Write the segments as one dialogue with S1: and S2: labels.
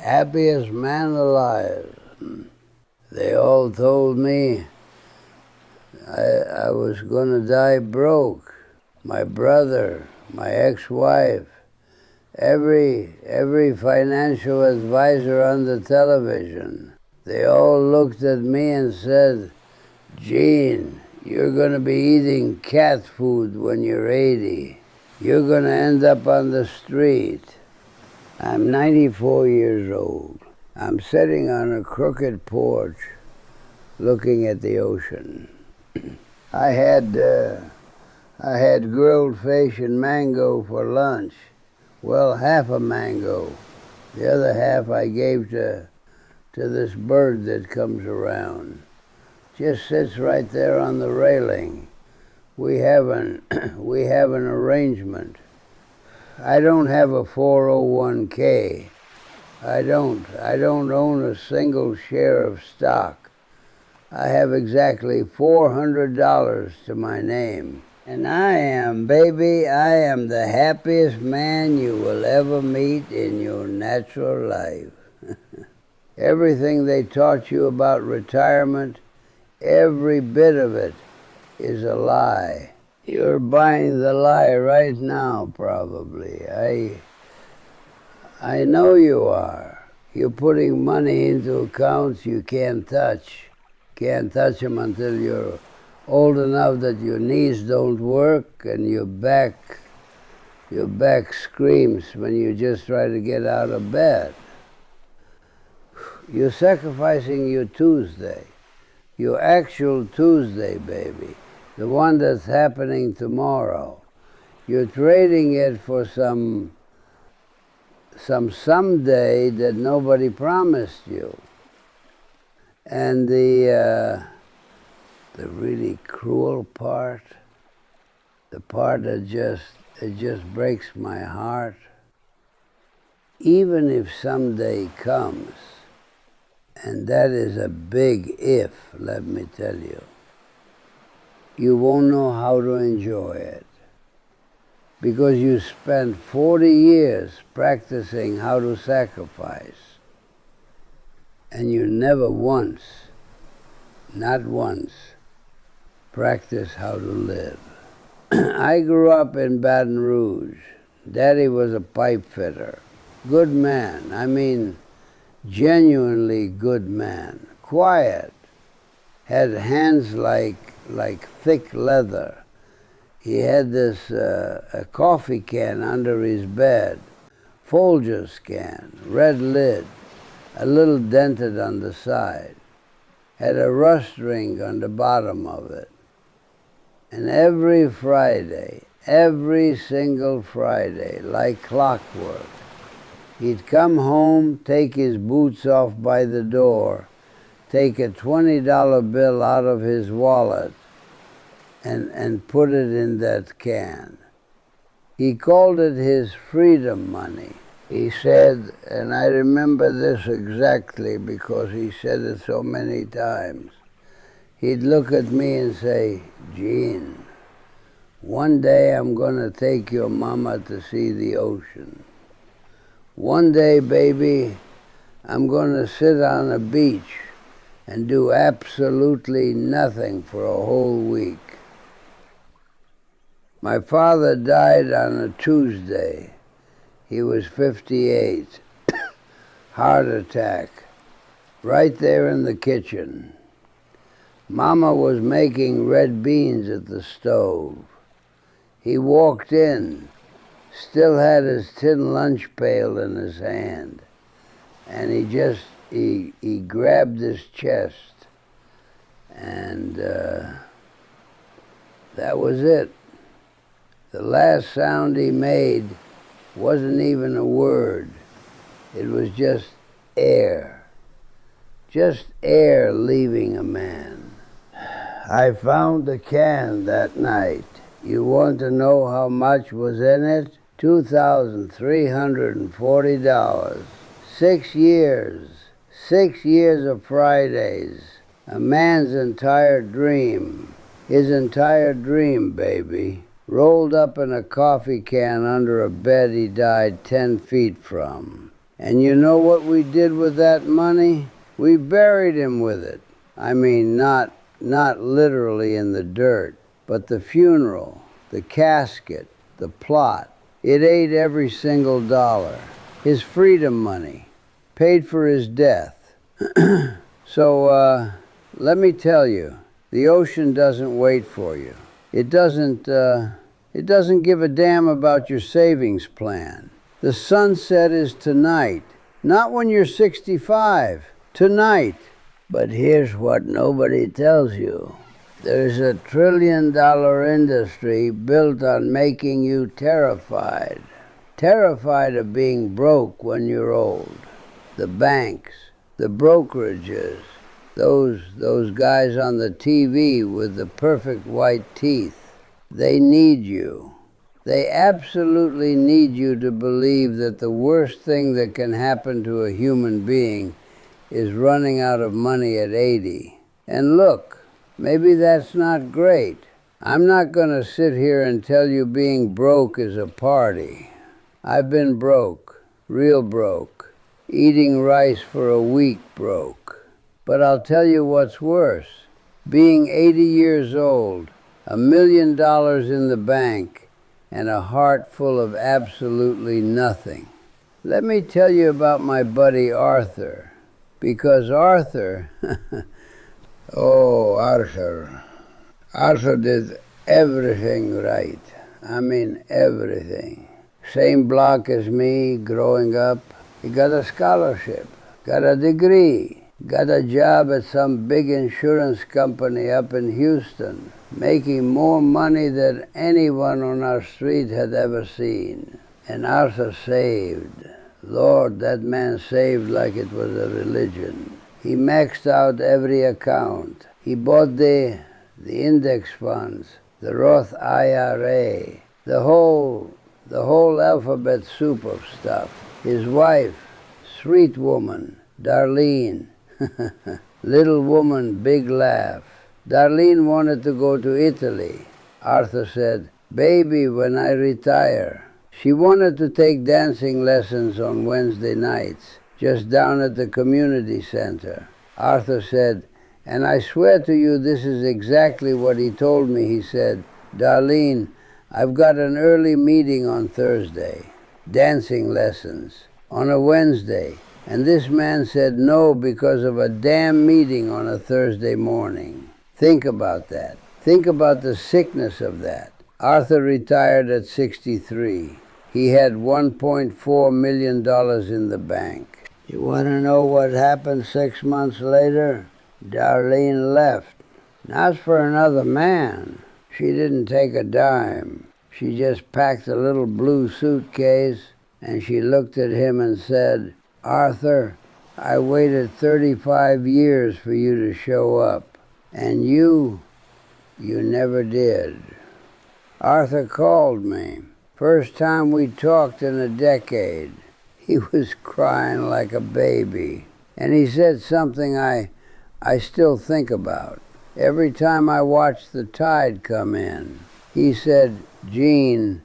S1: happiest man alive. They all told me I was going to die broke. My brother, my ex-wife, every financial advisor on the television, they all looked at me and said, Gene, you're going to be eating cat food when you're 80. You're going to end up on the street. I'm 94 years old. I'm sitting on a crooked porch looking at the ocean. I had grilled fish and mango for lunch. Well, half a mango. The other half I gave to this bird that comes around. Just sits right there on the railing. We have an arrangement. I don't have a 401k. I don't own a single share of stock. I have exactly $400 to my name. And I am the happiest man you will ever meet in your natural life. Everything they taught you about retirement, every bit of it is a lie. You're buying the lie right now, probably. I know you are. You're putting money into accounts you can't touch. Can't touch them until you're old enough that your knees don't work and your back screams when you just try to get out of bed. You're sacrificing your Tuesday, your actual Tuesday, baby, the one that's happening tomorrow. You're trading it for some someday that nobody promised you. And the really cruel part, the part that just breaks my heart, even if someday comes, and that is a big if, let me tell you, you won't know how to enjoy it. Because you spent 40 years practicing how to sacrifice, and you never once, not once, practiced how to live. I grew up in Baton Rouge. Daddy was a pipe fitter. Good man. I mean, genuinely good man. Quiet. Had hands like thick leather. He had this a coffee can under his bed, Folgers can, red lid, a little dented on the side. Had a rust ring on the bottom of it. And every Friday, every single Friday, like clockwork, he'd come home, take his boots off by the door, take a $20 bill out of his wallet, and put it in that can. He called it his freedom money. He said, and I remember this exactly because he said it so many times, he'd look at me and say, Gene, one day I'm going to take your mama to see the ocean. One day, baby, I'm going to sit on a beach and do absolutely nothing for a whole week. My father died on a Tuesday. He was 58. Heart attack. Right there in the kitchen. Mama was making red beans at the stove. He walked in, still had his tin lunch pail in his hand. And he grabbed his chest. And that was it. The last sound he made wasn't even a word. It was just air. Just air leaving a man. I found the can that night. You want to know how much was in it? $2,340. 6 years. 6 years of Fridays. A man's entire dream. His entire dream, baby. Rolled up in a coffee can under a bed he died 10 feet from. And you know what we did with that money? We buried him with it. I mean, not literally in the dirt, but the funeral, the casket, the plot. It ate every single dollar. His freedom money paid for his death. So let me tell you, the ocean doesn't wait for you. It doesn't give a damn about your savings plan. The sunset is tonight, not when you're 65, tonight. But here's what nobody tells you. There's a $1 trillion industry built on making you terrified. Terrified of being broke when you're old. The banks, the brokerages, those guys on the TV with the perfect white teeth, they need you. They absolutely need you to believe that the worst thing that can happen to a human being is running out of money at 80. And look, maybe that's not great. I'm not going to sit here and tell you being broke is a party. I've been broke, real broke, eating rice for a week broke. But I'll tell you what's worse. Being 80 years old, $1 million in the bank, and a heart full of absolutely nothing. Let me tell you about my buddy Arthur. Because Arthur, Arthur did everything right. I mean, everything. Same block as me growing up. He got a scholarship, got a degree, got a job at some big insurance company up in Houston, making more money than anyone on our street had ever seen. And Arthur saved. Lord, that man saved like it was a religion. He maxed out every account. He bought the index funds, the Roth IRA, the whole alphabet soup of stuff. His wife, sweet woman, Darlene, little woman, big laugh. Darlene wanted to go to Italy. Arthur said, "Baby, when I retire." She wanted to take dancing lessons on Wednesday nights, just down at the community center. Arthur said, and I swear to you this is exactly what he told me. He said, "Darlene, I've got an early meeting on Thursday, dancing lessons, on a Wednesday." And this man said no because of a damn meeting on a Thursday morning. Think about that. Think about the sickness of that. Arthur retired at 63. He had $1.4 million in the bank. You want to know what happened 6 months later? Darlene left. Not for another man. She didn't take a dime. She just packed a little blue suitcase and she looked at him and said, "Arthur, I waited 35 years for you to show up. And you never did." Arthur called me. First time we talked in a decade. He was crying like a baby. And he said something I still think about. Every time I watch the tide come in, he said, "Gene,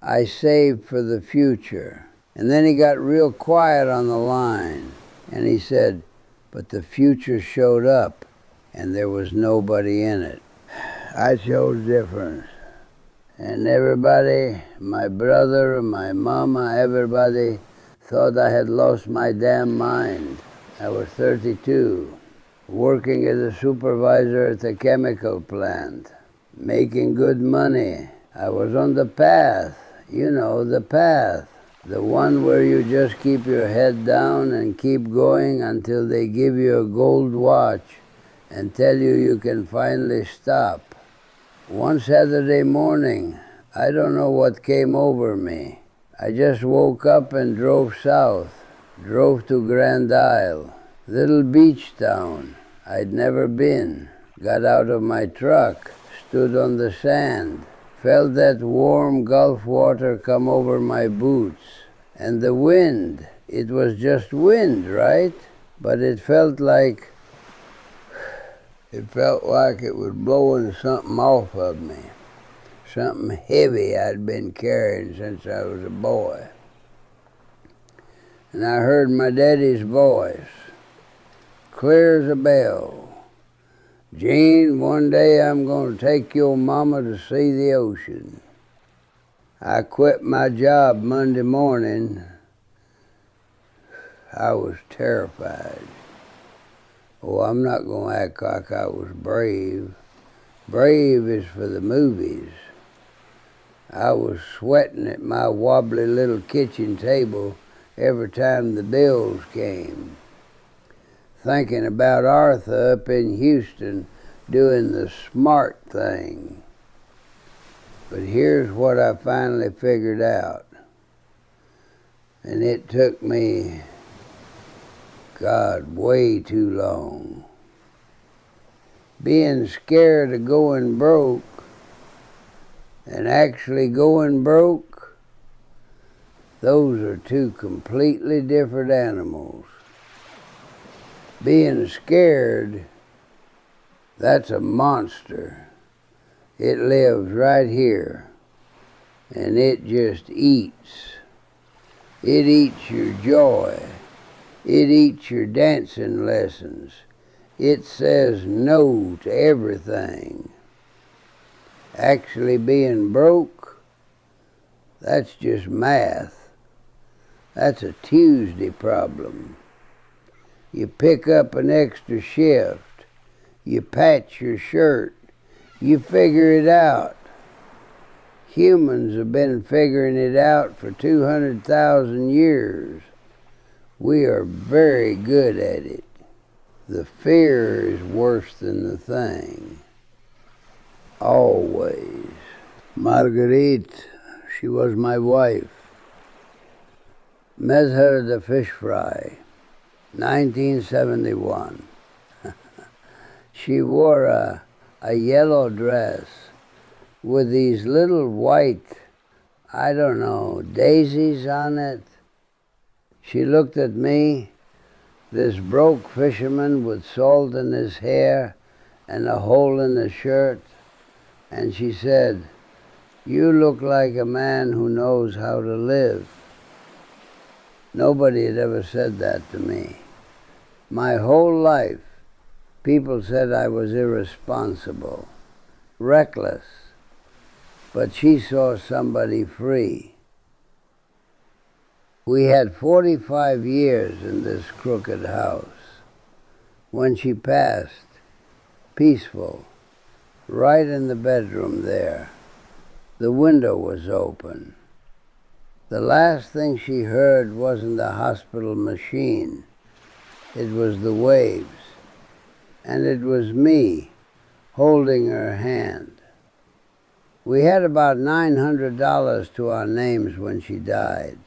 S1: I saved for the future." And then he got real quiet on the line. And he said, "But the future showed up and there was nobody in it." I chose difference. And everybody, my brother, my mama, everybody thought I had lost my damn mind. I was 32, working as a supervisor at the chemical plant, making good money. I was on the path, you know, the path. The one where you just keep your head down and keep going until they give you a gold watch and tell you you can finally stop. One Saturday morning, I don't know what came over me. I just woke up and drove south, drove to Grand Isle, little beach town I'd never been. Got out of my truck, stood on the sand, felt that warm Gulf water come over my boots. And the wind, it was just wind, right? But it felt like it was blowing something off of me. Something heavy I'd been carrying since I was a boy. and I heard my daddy's voice, clear as a bell. Gene, one day I'm going to take your mama to see the ocean. I quit my job Monday morning. I was terrified. Oh, I'm not going to act like I was brave. Brave is for the movies. I was sweating at my wobbly little kitchen table every time the bills came, thinking about Arthur up in Houston doing the smart thing. But here's what I finally figured out. And it took me, God, way too long. Being scared of going broke and actually going broke, those are two completely different animals. Being scared, that's a monster. It lives right here, and it just eats. It eats your joy. It eats your dancing lessons. It says no to everything. Actually being broke, that's just math. That's a Tuesday problem. You pick up an extra shift. You patch your shirt. You figure it out. Humans have been figuring it out for 200,000 years. We are very good at it. The fear is worse than the thing. Always. Marguerite, she was my wife. Met her at the fish fry, 1971. She wore a yellow dress with these little white, I don't know, daisies on it. She looked at me, this broke fisherman with salt in his hair and a hole in his shirt, and she said, "You look like a man who knows how to live." Nobody had ever said that to me. My whole life, people said I was irresponsible, reckless, but she saw somebody free. We had 45 years in this crooked house. When she passed, peaceful, right in the bedroom there, the window was open. The last thing she heard wasn't the hospital machine. It was the waves. And it was me holding her hand. We had about $900 to our names when she died.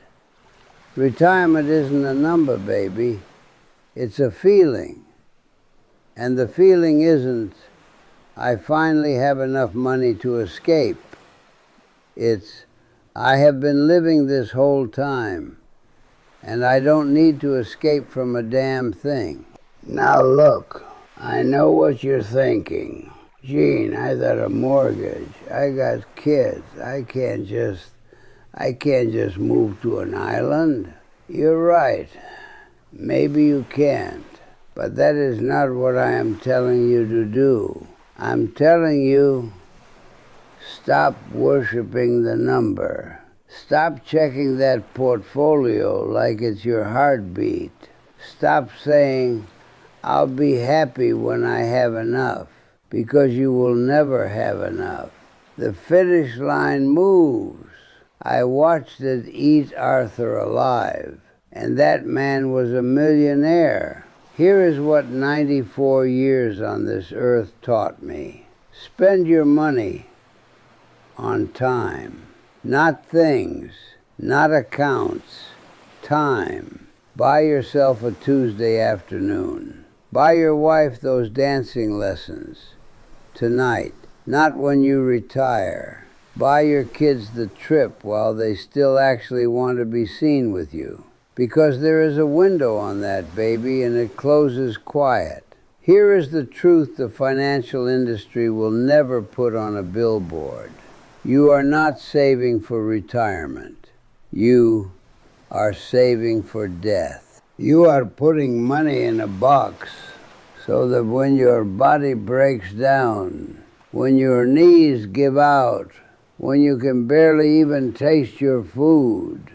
S1: Retirement isn't a number, baby. It's a feeling. And the feeling isn't, I finally have enough money to escape. It's, I have been living this whole time, and I don't need to escape from a damn thing. Now look, I know what you're thinking. Gene, I got a mortgage. I got kids. I can't just move to an island. You're right. Maybe you can't. But that is not what I am telling you to do. I'm telling you, stop worshiping the number. Stop checking that portfolio like it's your heartbeat. Stop saying, I'll be happy when I have enough, because you will never have enough. The finish line moves. I watched it eat Arthur alive, and that man was a millionaire. Here is what 94 years on this earth taught me. Spend your money on time, not things, not accounts, time. Buy yourself a Tuesday afternoon. Buy your wife those dancing lessons tonight, not when you retire. Buy your kids the trip while they still actually want to be seen with you. Because there is a window on that baby and it closes quiet. Here is the truth the financial industry will never put on a billboard. You are not saving for retirement. You are saving for death. You are putting money in a box so that when your body breaks down, when your knees give out, when you can barely even taste your food,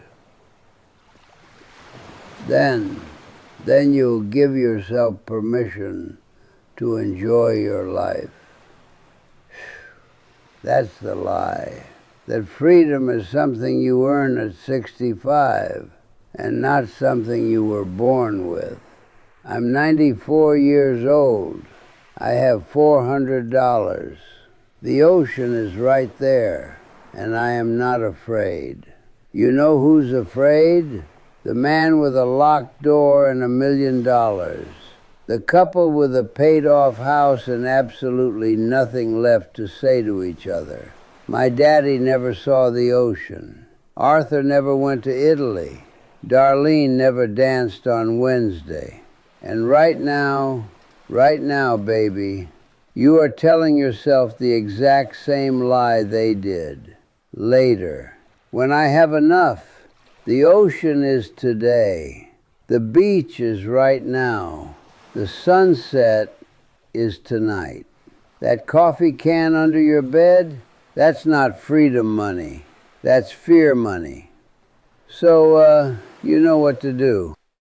S1: then you'll give yourself permission to enjoy your life. That's the lie. That freedom is something you earn at 65 and not something you were born with. I'm 94 years old. I have $400. The ocean is right there, and I am not afraid. You know who's afraid? The man with a locked door and $1 million. The couple with a paid-off house and absolutely nothing left to say to each other. My daddy never saw the ocean. Arthur never went to Italy. Darlene never danced on Wednesday. And right now, baby, you are telling yourself the exact same lie they did. Later. When I have enough. The ocean is today. The beach is right now. The sunset is tonight. That coffee can under your bed, that's not freedom money. That's fear money. So, you know what to do.